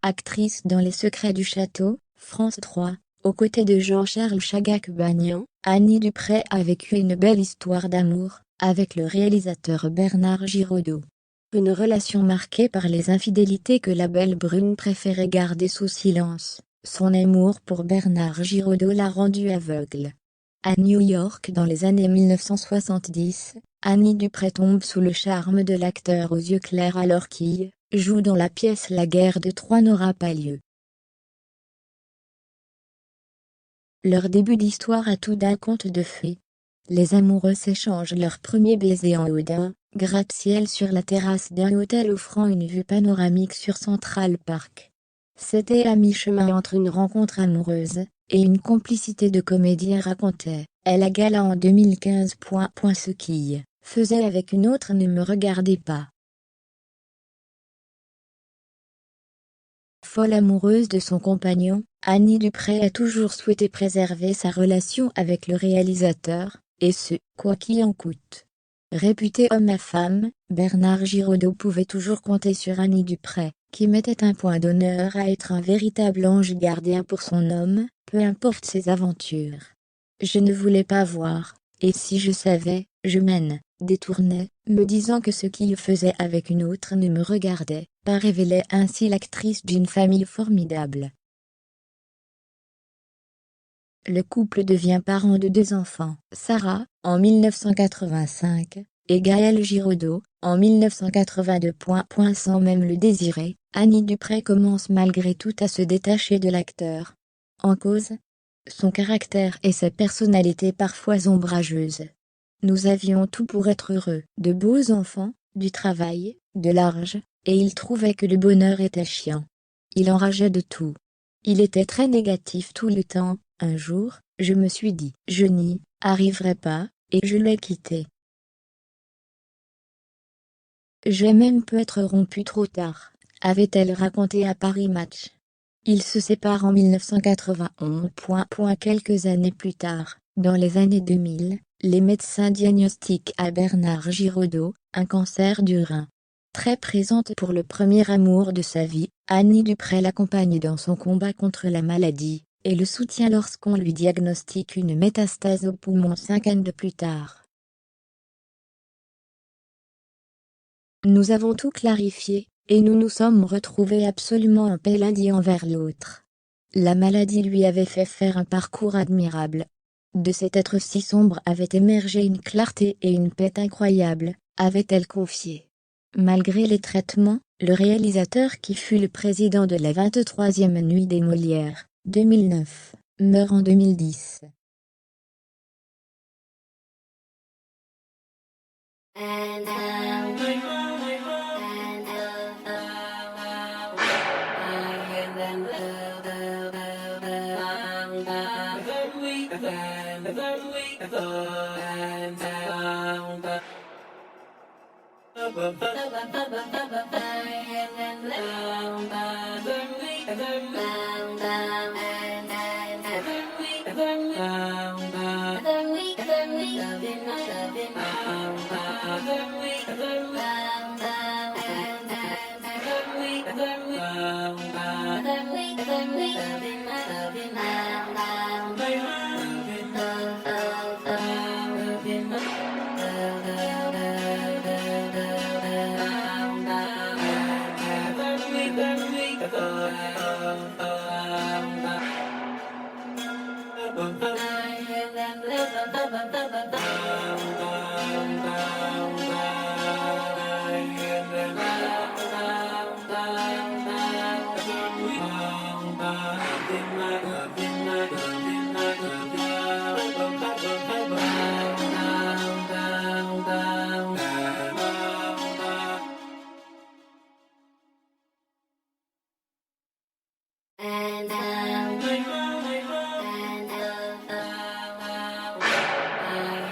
actrice dans Les Secrets du Château, France 3, aux côtés de Jean-Charles Chagac-Bagnan. Annie Dupray a vécu une belle histoire d'amour avec le réalisateur Bernard Giraudot. Une relation marquée par les infidélités que la belle brune préférait garder sous silence. Son amour pour Bernard Giraudot l'a rendue aveugle. À New York dans les années 1970, Annie Dupray tombe sous le charme de l'acteur aux yeux clairs alors qu'il joue dans la pièce La guerre de Troie n'aura pas lieu. Leur début d'histoire a tout d'un conte de fées. Les amoureux s'échangent leur premier baiser en haut d'un gratte-ciel sur la terrasse d'un hôtel offrant une vue panoramique sur Central Park. C'était à mi-chemin entre une rencontre amoureuse et une complicité de comédien, racontait Ella Gala en 2015. Ce qui faisait avec une autre ne me regardait pas. Folle amoureuse de son compagnon, Annie Dupray a toujours souhaité préserver sa relation avec le réalisateur, et ce, quoi qu'il en coûte. Réputé homme à femme, Bernard Giraudot pouvait toujours compter sur Annie Dupray, qui mettait un point d'honneur à être un véritable ange gardien pour son homme, peu importe ses aventures. Je ne voulais pas voir, et si je savais, je m'en détournais, me disant que ce qu'il faisait avec une autre ne me regardait pas, révélait ainsi l'actrice d'une famille formidable. Le couple devient parent de 2 enfants, Sarah, en 1985, et Gaël Giraudot, en 1982. Sans même le désirer, Annie Dupray commence malgré tout à se détacher de l'acteur. En cause, son caractère et sa personnalité parfois ombrageuse. Nous avions tout pour être heureux, de beaux enfants, du travail, de l'argent, et il trouvait que le bonheur était chiant. Il enrageait de tout. Il était très négatif tout le temps. Un jour, je me suis dit, je n'y arriverai pas, et je l'ai quitté. J'ai même pu être rompue trop tard, avait-elle raconté à Paris Match. Ils se séparent en 1991. Quelques années plus tard, dans les années 2000, les médecins diagnostiquent à Bernard Giraudot un cancer du rein. Très présente pour le premier amour de sa vie, Annie Dupray l'accompagne dans son combat contre la maladie, et le soutient lorsqu'on lui diagnostique une métastase au poumon 5 ans plus tard. Nous avons tout clarifié, et nous nous sommes retrouvés absolument en paix l'un envers l'autre. La maladie lui avait fait faire un parcours admirable. De cet être si sombre avait émergé une clarté et une paix incroyables, avait-elle confié. Malgré les traitements, le réalisateur qui fut le président de la 23e Nuit des Molières, 2009, meurt en 2010.